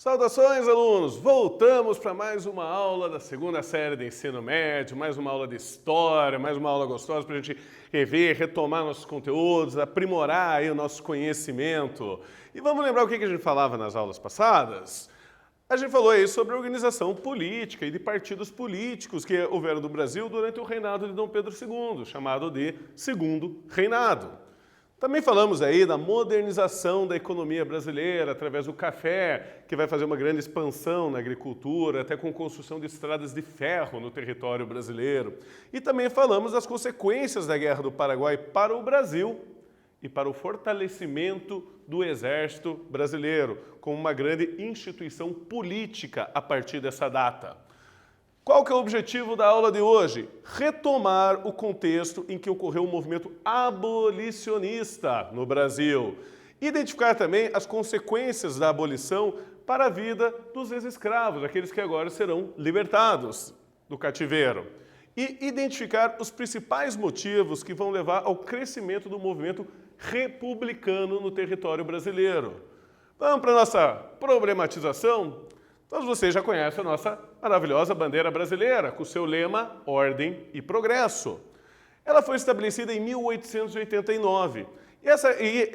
Saudações, alunos! Voltamos para mais uma aula da segunda série do ensino médio, mais uma aula de história, mais uma aula gostosa para a gente rever, retomar nossos conteúdos, aprimorar aí o nosso conhecimento. E vamos lembrar o que a gente falava nas aulas passadas? A gente falou aí sobre a organização política e de partidos políticos que houveram no Brasil durante o reinado de Dom Pedro II, chamado de Segundo Reinado. Também falamos aí da modernização da economia brasileira através do café, que vai fazer uma grande expansão na agricultura, até com construção de estradas de ferro no território brasileiro. E também falamos das consequências da Guerra do Paraguai para o Brasil e para o fortalecimento do Exército Brasileiro, como uma grande instituição política a partir dessa data. Qual que é o objetivo da aula de hoje? Retomar o contexto em que ocorreu o movimento abolicionista no Brasil. Identificar também as consequências da abolição para a vida dos ex-escravos, aqueles que agora serão libertados do cativeiro. E identificar os principais motivos que vão levar ao crescimento do movimento republicano no território brasileiro. Vamos para a nossa problematização? Todos vocês já conhecem a nossa maravilhosa bandeira brasileira, com o seu lema Ordem e Progresso. Ela foi estabelecida em 1889. E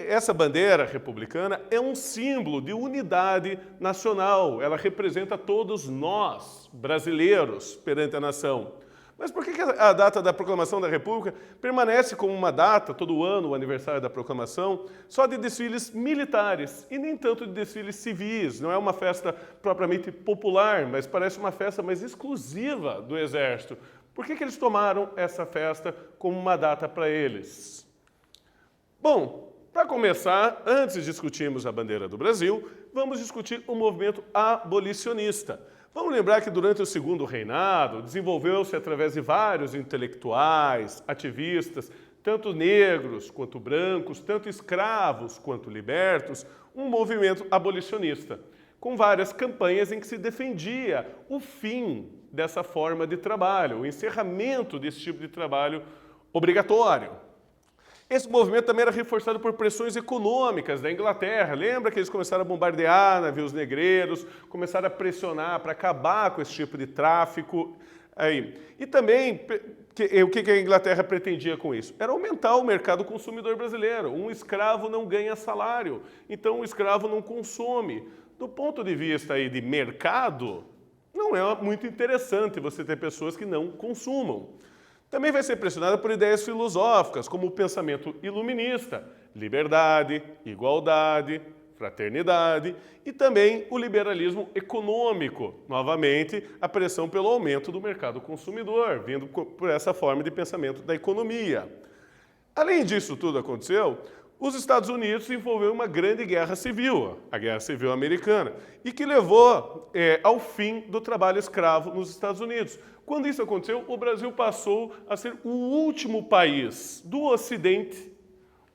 essa bandeira republicana é um símbolo de unidade nacional. Ela representa todos nós, brasileiros, perante a nação. Mas por que a data da proclamação da República permanece como uma data, todo ano, o aniversário da proclamação, só de desfiles militares e nem tanto de desfiles civis? Não é uma festa propriamente popular, mas parece uma festa mais exclusiva do Exército. Por que eles tomaram essa festa como uma data para eles? Bom, para começar, antes de discutirmos a bandeira do Brasil, vamos discutir o movimento abolicionista. Vamos lembrar que durante o Segundo Reinado desenvolveu-se através de vários intelectuais, ativistas, tanto negros quanto brancos, tanto escravos quanto libertos, um movimento abolicionista, com várias campanhas em que se defendia o fim dessa forma de trabalho, o encerramento desse tipo de trabalho obrigatório. Esse movimento também era reforçado por pressões econômicas da Inglaterra. Lembra que eles começaram a bombardear navios negreiros, começaram a pressionar para acabar com esse tipo de tráfico. E também, o que a Inglaterra pretendia com isso? Era aumentar o mercado consumidor brasileiro. Um escravo não ganha salário, então o escravo não consome. Do ponto de vista aí de mercado, não é muito interessante você ter pessoas que não consumam. Também vai ser pressionada por ideias filosóficas, como o pensamento iluminista, liberdade, igualdade, fraternidade e também o liberalismo econômico, novamente a pressão pelo aumento do mercado consumidor, vindo por essa forma de pensamento da economia. Além disso tudo aconteceu, os Estados Unidos se envolveu em uma grande guerra civil, a Guerra Civil Americana, e que levou ao fim do trabalho escravo nos Estados Unidos. Quando isso aconteceu, o Brasil passou a ser o último país do Ocidente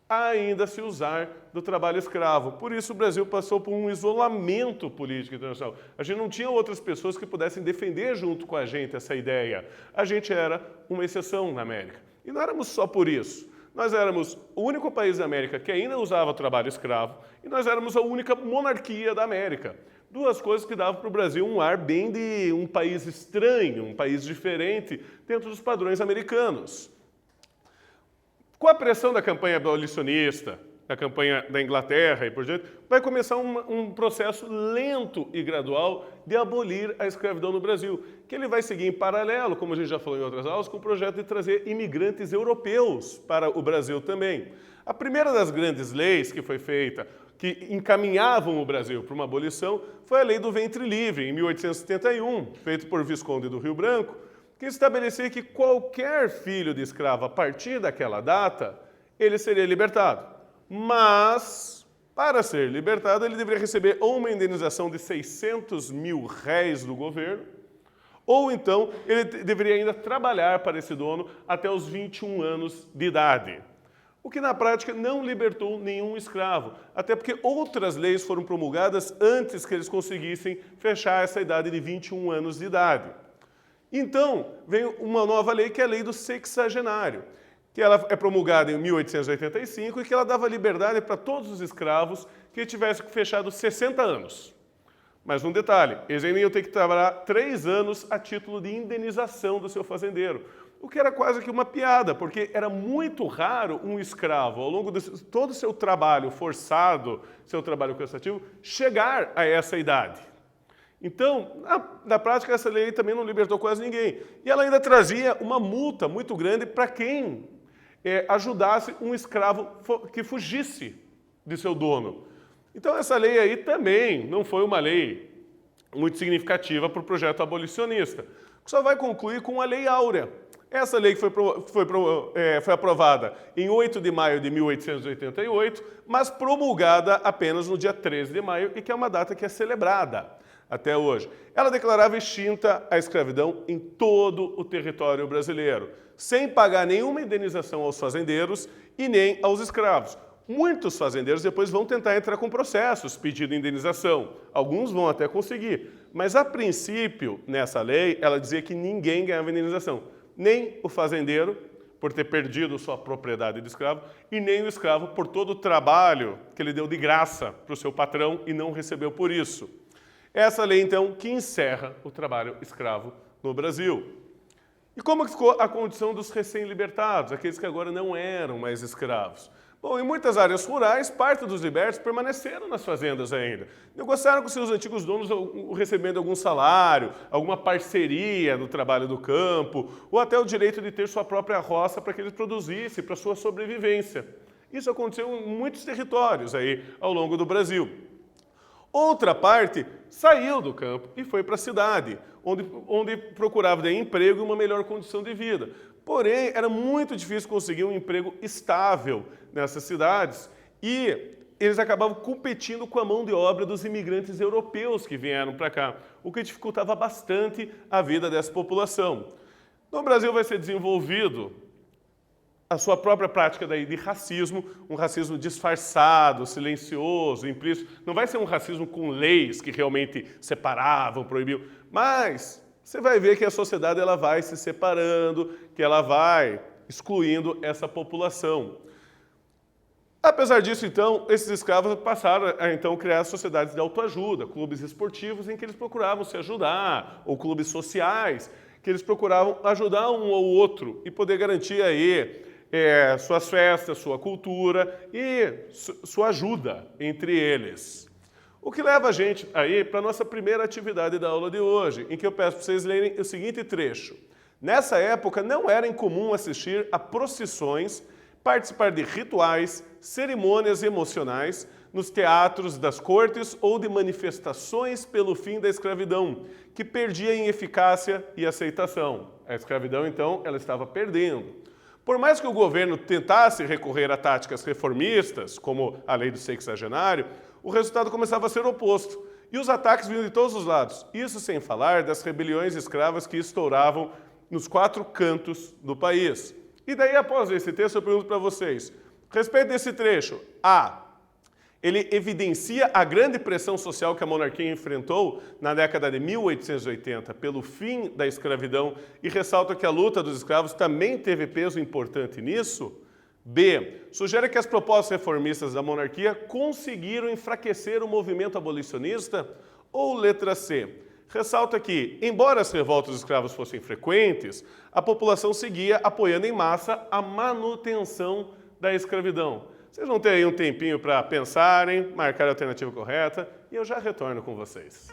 a ainda se usar do trabalho escravo. Por isso, o Brasil passou por um isolamento político internacional. A gente não tinha outras pessoas que pudessem defender junto com a gente essa ideia. A gente era uma exceção na América. E não éramos só por isso. Nós éramos o único país da América que ainda usava o trabalho escravo e nós éramos a única monarquia da América. Duas coisas que davam para o Brasil um ar bem de um país estranho, um país diferente dentro dos padrões americanos. Com a pressão da campanha abolicionista, da campanha da Inglaterra e por diante, vai começar um processo lento e gradual de abolir a escravidão no Brasil, que ele vai seguir em paralelo, como a gente já falou em outras aulas, com o projeto de trazer imigrantes europeus para o Brasil também. A primeira das grandes leis que foi feita, que encaminhavam o Brasil para uma abolição, foi a Lei do Ventre Livre, em 1871, feita por Visconde do Rio Branco, que estabelecia que qualquer filho de escravo, a partir daquela data, ele seria libertado. Mas, para ser libertado, ele deveria receber ou uma indenização de 600 mil réis do governo, ou então ele deveria ainda trabalhar para esse dono até os 21 anos de idade. O que na prática não libertou nenhum escravo, até porque outras leis foram promulgadas antes que eles conseguissem fechar essa idade de 21 anos de idade. Então, vem uma nova lei, que é a Lei do Sexagenário, que ela é promulgada em 1885 e que ela dava liberdade para todos os escravos que tivessem fechado 60 anos. Mas um detalhe, eles ainda iam ter que trabalhar 3 anos a título de indenização do seu fazendeiro, o que era quase que uma piada, porque era muito raro um escravo, ao longo de todo o seu trabalho forçado, seu trabalho cansativo, chegar a essa idade. Então, na prática, essa lei também não libertou quase ninguém. E ela ainda trazia uma multa muito grande para quem ajudasse um escravo que fugisse de seu dono. Então, essa lei aí também não foi uma lei muito significativa para o projeto abolicionista, que só vai concluir com a Lei Áurea. Essa lei foi aprovada em 8 de maio de 1888, mas promulgada apenas no dia 13 de maio, e que é uma data que é celebrada até hoje. Ela declarava extinta a escravidão em todo o território brasileiro, sem pagar nenhuma indenização aos fazendeiros e nem aos escravos. Muitos fazendeiros depois vão tentar entrar com processos pedindo indenização. Alguns vão até conseguir. Mas, a princípio, nessa lei, ela dizia que ninguém ganhava indenização. Nem o fazendeiro, por ter perdido sua propriedade de escravo, e nem o escravo por todo o trabalho que ele deu de graça para o seu patrão e não recebeu por isso. Essa lei, então, que encerra o trabalho escravo no Brasil. E como ficou a condição dos recém-libertados, aqueles que agora não eram mais escravos? Bom, em muitas áreas rurais, parte dos libertos permaneceram nas fazendas ainda. Negociaram com seus antigos donos recebendo algum salário, alguma parceria no trabalho do campo, ou até o direito de ter sua própria roça para que eles produzissem, para sua sobrevivência. Isso aconteceu em muitos territórios aí ao longo do Brasil. Outra parte saiu do campo e foi para a cidade, onde procurava daí emprego e uma melhor condição de vida. Porém, era muito difícil conseguir um emprego estável nessas cidades e eles acabavam competindo com a mão de obra dos imigrantes europeus que vieram para cá, o que dificultava bastante a vida dessa população. No Brasil vai ser desenvolvido a sua própria prática daí de racismo, um racismo disfarçado, silencioso, implícito. Não vai ser um racismo com leis que realmente separavam, proibiam, mas você vai ver que a sociedade ela vai se separando, que ela vai excluindo essa população. Apesar disso, então, esses escravos passaram a então criar sociedades de autoajuda, clubes esportivos em que eles procuravam se ajudar, ou clubes sociais, que eles procuravam ajudar um ao outro e poder garantir aí suas festas, sua cultura e sua ajuda entre eles. O que leva a gente aí para a nossa primeira atividade da aula de hoje, em que eu peço para vocês lerem o seguinte trecho. Nessa época, não era incomum assistir a procissões, participar de rituais, cerimônias emocionais nos teatros das cortes ou de manifestações pelo fim da escravidão, que perdia em eficácia e aceitação. A escravidão, então, ela estava perdendo. Por mais que o governo tentasse recorrer a táticas reformistas, como a lei do sexagenário, o resultado começava a ser oposto. E os ataques vinham de todos os lados. Isso sem falar das rebeliões escravas que estouravam nos 4 cantos do país. E daí, após esse texto, eu pergunto para vocês, a respeito desse trecho, ele evidencia a grande pressão social que a monarquia enfrentou na década de 1880 pelo fim da escravidão e ressalta que a luta dos escravos também teve peso importante nisso? B. Sugere que as propostas reformistas da monarquia conseguiram enfraquecer o movimento abolicionista? Ou letra C. Ressalta que, embora as revoltas dos escravos fossem frequentes, a população seguia apoiando em massa a manutenção da escravidão. Vocês vão ter aí um tempinho para pensarem, marcar a alternativa correta e eu já retorno com vocês.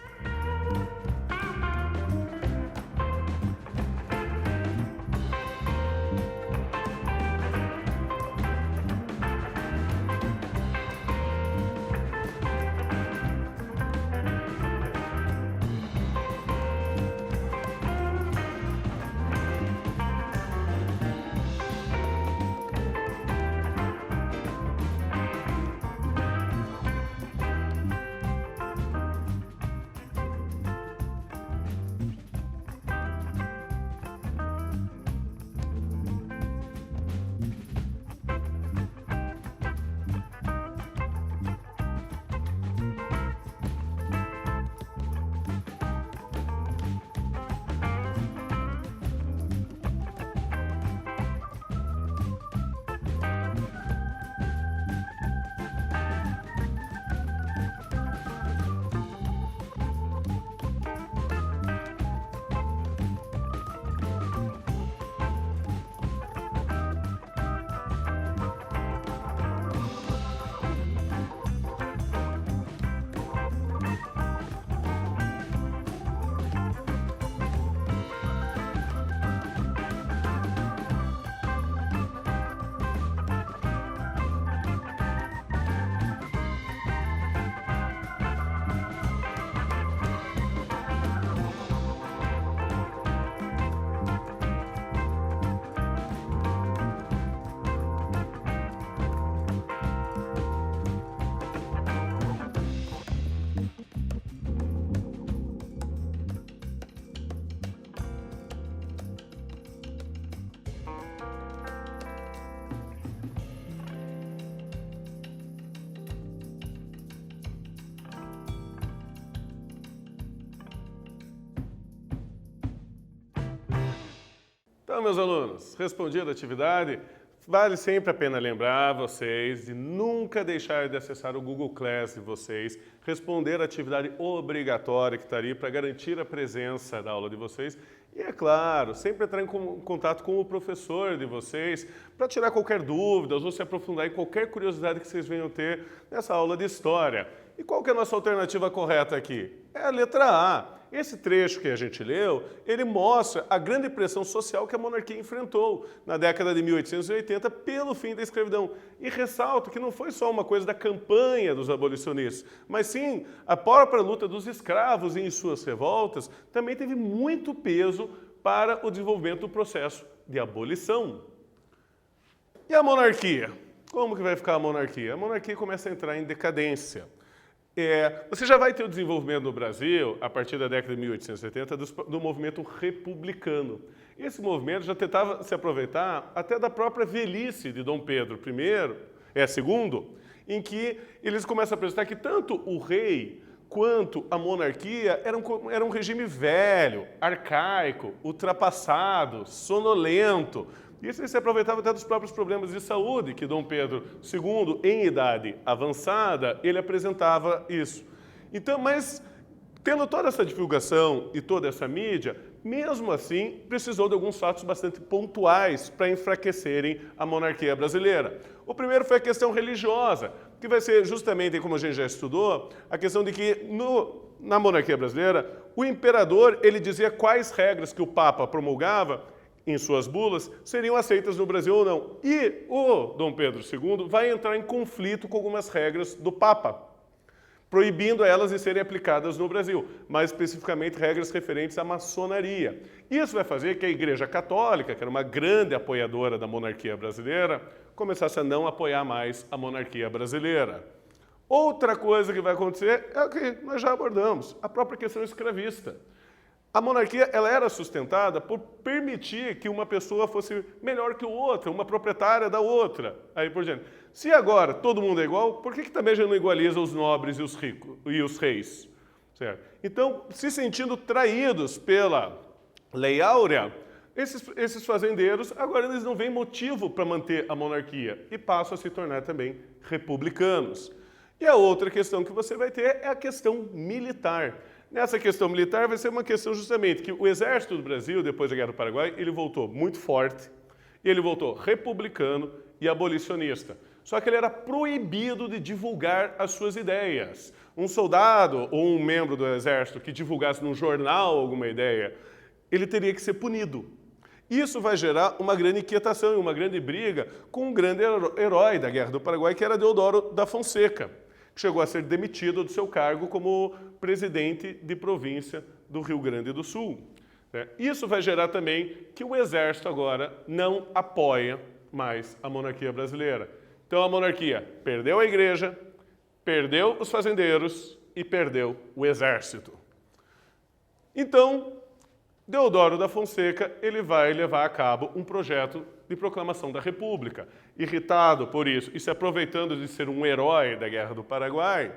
Então, meus alunos, respondida a atividade, vale sempre a pena lembrar vocês de nunca deixar de acessar o Google Class de vocês, responder a atividade obrigatória que está ali para garantir a presença da aula de vocês e, é claro, sempre entrar em contato com o professor de vocês para tirar qualquer dúvida ou se aprofundar em qualquer curiosidade que vocês venham ter nessa aula de História. E qual que é a nossa alternativa correta aqui? É a letra A. Esse trecho que a gente leu, ele mostra a grande pressão social que a monarquia enfrentou na década de 1880 pelo fim da escravidão. E ressalto que não foi só uma coisa da campanha dos abolicionistas, mas sim a própria luta dos escravos em suas revoltas também teve muito peso para o desenvolvimento do processo de abolição. E a monarquia? Como que vai ficar a monarquia? A monarquia começa a entrar em decadência. Você já vai ter o desenvolvimento no Brasil, a partir da década de 1870, do movimento republicano. Esse movimento já tentava se aproveitar até da própria velhice de Dom Pedro II, em que eles começam a apresentar que tanto o rei quanto a monarquia era um regime velho, arcaico, ultrapassado, sonolento. Isso ele se aproveitava até dos próprios problemas de saúde que Dom Pedro II, em idade avançada, ele apresentava isso. Então, mas tendo toda essa divulgação e toda essa mídia, mesmo assim, precisou de alguns fatos bastante pontuais para enfraquecerem a monarquia brasileira. O primeiro foi a questão religiosa, que vai ser justamente, como a gente já estudou, a questão de que na monarquia brasileira, o imperador ele dizia quais regras que o Papa promulgava em suas bulas, seriam aceitas no Brasil ou não. E o Dom Pedro II vai entrar em conflito com algumas regras do Papa, proibindo elas de serem aplicadas no Brasil, mais especificamente regras referentes à maçonaria. Isso vai fazer que a Igreja Católica, que era uma grande apoiadora da monarquia brasileira, começasse a não apoiar mais a monarquia brasileira. Outra coisa que vai acontecer é o que nós já abordamos, a própria questão escravista. A monarquia ela era sustentada por permitir que uma pessoa fosse melhor que o outro, uma proprietária da outra, aí por diante. Se agora todo mundo é igual, por que também já não igualiza os nobres e os ricos e os reis? Certo? Então, se sentindo traídos pela Lei Áurea, esses fazendeiros agora eles não veem motivo para manter a monarquia e passam a se tornar também republicanos. E a outra questão que você vai ter é a questão militar. Nessa questão militar vai ser uma questão justamente que o exército do Brasil, depois da Guerra do Paraguai, ele voltou muito forte, e ele voltou republicano e abolicionista. Só que ele era proibido de divulgar as suas ideias. Um soldado ou um membro do exército que divulgasse num jornal alguma ideia, ele teria que ser punido. Isso vai gerar uma grande inquietação e uma grande briga com um grande herói da Guerra do Paraguai, que era Deodoro da Fonseca, que chegou a ser demitido do seu cargo como presidente de província do Rio Grande do Sul. Isso vai gerar também que o exército agora não apoia mais a monarquia brasileira. Então a monarquia perdeu a igreja, perdeu os fazendeiros e perdeu o exército. Então, Deodoro da Fonseca ele vai levar a cabo um projeto de proclamação da República. Irritado por isso e se aproveitando de ser um herói da Guerra do Paraguai,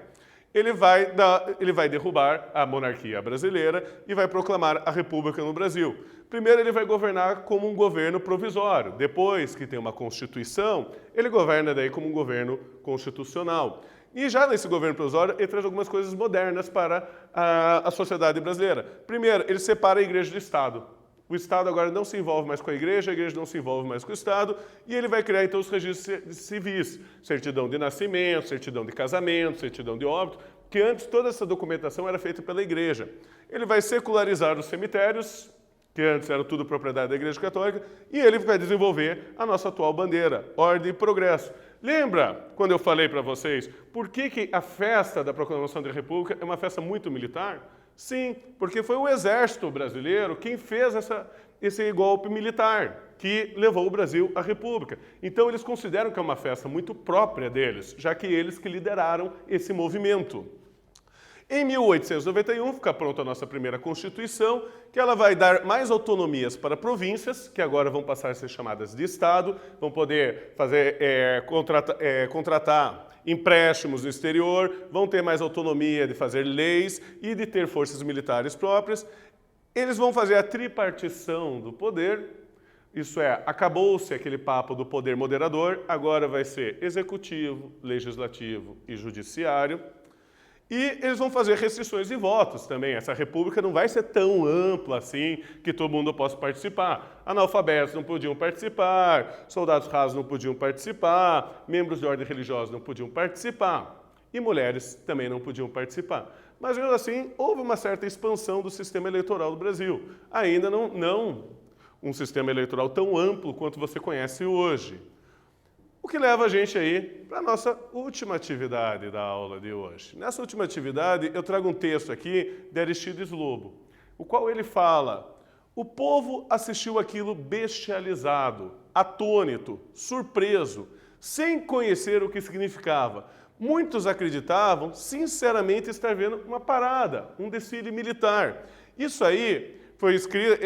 ele vai derrubar a monarquia brasileira e vai proclamar a República no Brasil. Primeiro, ele vai governar como um governo provisório. Depois que tem uma Constituição, ele governa daí como um governo constitucional. E já nesse governo provisório, ele traz algumas coisas modernas para a sociedade brasileira. Primeiro, ele separa a igreja do Estado. O Estado agora não se envolve mais com a igreja não se envolve mais com o Estado, e ele vai criar então os registros civis, certidão de nascimento, certidão de casamento, certidão de óbito, que antes toda essa documentação era feita pela igreja. Ele vai secularizar os cemitérios, que antes era tudo propriedade da Igreja Católica, e ele vai desenvolver a nossa atual bandeira, ordem e progresso. Lembra quando eu falei para vocês por que a festa da proclamação da República é uma festa muito militar? Sim, porque foi o exército brasileiro quem fez esse golpe militar, que levou o Brasil à República. Então eles consideram que é uma festa muito própria deles, já que eles que lideraram esse movimento. Em 1891 fica pronta a nossa primeira Constituição, que ela vai dar mais autonomias para províncias, que agora vão passar a ser chamadas de Estado, vão poder contratar empréstimos no exterior, vão ter mais autonomia de fazer leis e de ter forças militares próprias. Eles vão fazer a tripartição do poder, Isso é, acabou-se aquele papo do poder moderador, agora vai ser executivo, legislativo e judiciário. E eles vão fazer restrições de votos também. Essa república não vai ser tão ampla assim que todo mundo possa participar. Analfabetos não podiam participar, soldados rasos não podiam participar, membros de ordem religiosa não podiam participar e mulheres também não podiam participar. Mas, mesmo assim, houve uma certa expansão do sistema eleitoral do Brasil. Ainda não um sistema eleitoral tão amplo quanto você conhece hoje. O que leva a gente aí para a nossa última atividade da aula de hoje. Nessa última atividade, eu trago um texto aqui de Aristides Lobo, o qual ele fala: o povo assistiu aquilo bestializado, atônito, surpreso, sem conhecer o que significava. Muitos acreditavam, sinceramente, estar vendo uma parada, um desfile militar. Isso aí foi escrito,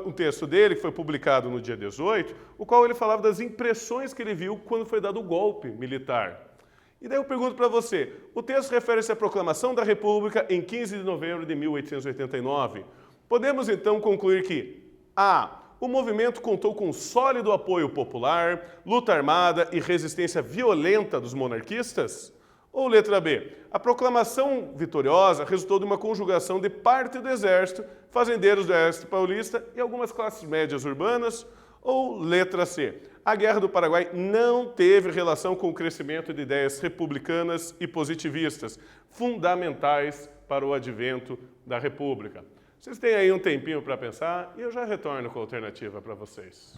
um texto dele que foi publicado no dia 18, o qual ele falava das impressões que ele viu quando foi dado o golpe militar. E daí eu pergunto para você, o texto refere-se à proclamação da República em 15 de novembro de 1889. Podemos então concluir que A. O movimento contou com sólido apoio popular, luta armada e resistência violenta dos monarquistas? Ou letra B, a proclamação vitoriosa resultou de uma conjugação de parte do exército, fazendeiros do Oeste Paulista e algumas classes médias urbanas? Ou letra C, a Guerra do Paraguai não teve relação com o crescimento de ideias republicanas e positivistas, fundamentais para o advento da República? Vocês têm aí um tempinho para pensar e eu já retorno com a alternativa para vocês.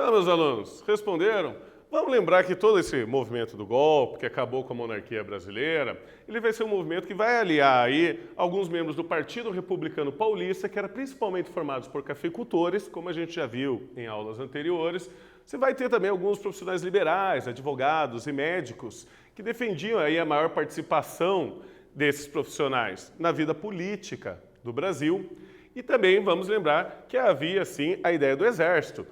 Então, meus alunos, responderam? Vamos lembrar que todo esse movimento do golpe, que acabou com a monarquia brasileira, ele vai ser um movimento que vai aliar aí alguns membros do Partido Republicano Paulista, que era principalmente formados por cafeicultores, como a gente já viu em aulas anteriores. Você vai ter também alguns profissionais liberais, advogados e médicos, que defendiam aí a maior participação desses profissionais na vida política do Brasil. E também vamos lembrar que havia, sim, a ideia do Exército.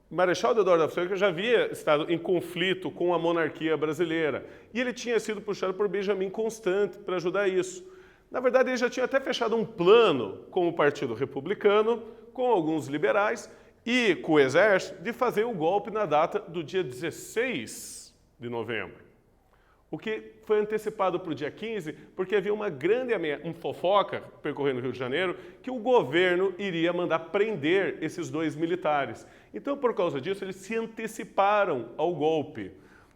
Marechal Deodoro da Fonseca já havia estado em conflito com a monarquia brasileira e ele tinha sido puxado por Benjamin Constant para ajudar isso. Na verdade, ele já tinha até fechado um plano com o Partido Republicano, com alguns liberais e com o Exército de fazer o golpe na data do dia 16 de novembro. O que foi antecipado para o dia 15, porque havia uma grande fofoca percorrendo o Rio de Janeiro, que o governo iria mandar prender esses dois militares. Então, por causa disso, eles se anteciparam ao golpe.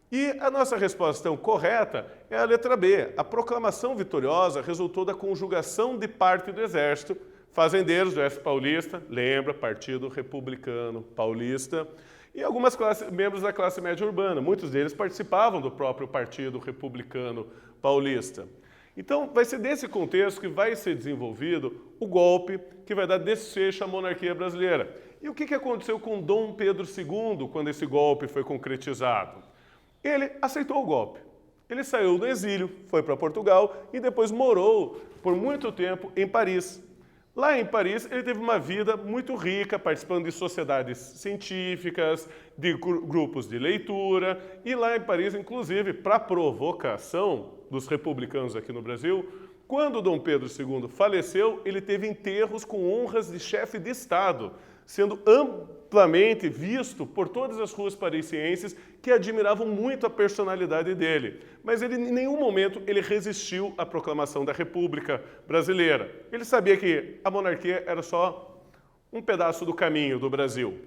E a nossa resposta então, correta é a letra B. A proclamação vitoriosa resultou da conjugação de parte do Exército, fazendeiros do Oeste Paulista, lembra, Partido Republicano Paulista, e algumas membros da classe média urbana. Muitos deles participavam do próprio Partido Republicano Paulista. Então, vai ser desse contexto que vai ser desenvolvido o golpe que vai dar desfecho à monarquia brasileira. E o que aconteceu com Dom Pedro II quando esse golpe foi concretizado? Ele aceitou o golpe. Ele saiu do exílio, foi para Portugal e depois morou por muito tempo em Paris. Lá em Paris, ele teve uma vida muito rica, participando de sociedades científicas, de grupos de leitura, e lá em Paris, inclusive, para provocação dos republicanos aqui no Brasil, quando Dom Pedro II faleceu, ele teve enterros com honras de chefe de Estado, sendo amplamente visto por todas as ruas parisienses que admiravam muito a personalidade dele. Mas ele, em nenhum momento, ele resistiu à proclamação da República Brasileira. Ele sabia que a monarquia era só um pedaço do caminho do Brasil.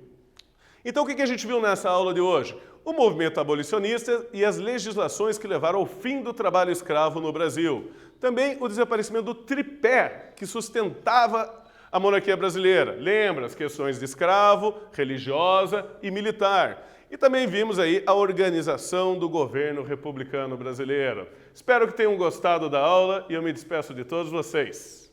Então, o que a gente viu nessa aula de hoje? O movimento abolicionista e as legislações que levaram ao fim do trabalho escravo no Brasil. Também o desaparecimento do tripé que sustentava a monarquia brasileira. Lembra as questões de escravo, religiosa e militar. E também vimos aí a organização do governo republicano brasileiro. Espero que tenham gostado da aula e eu me despeço de todos vocês.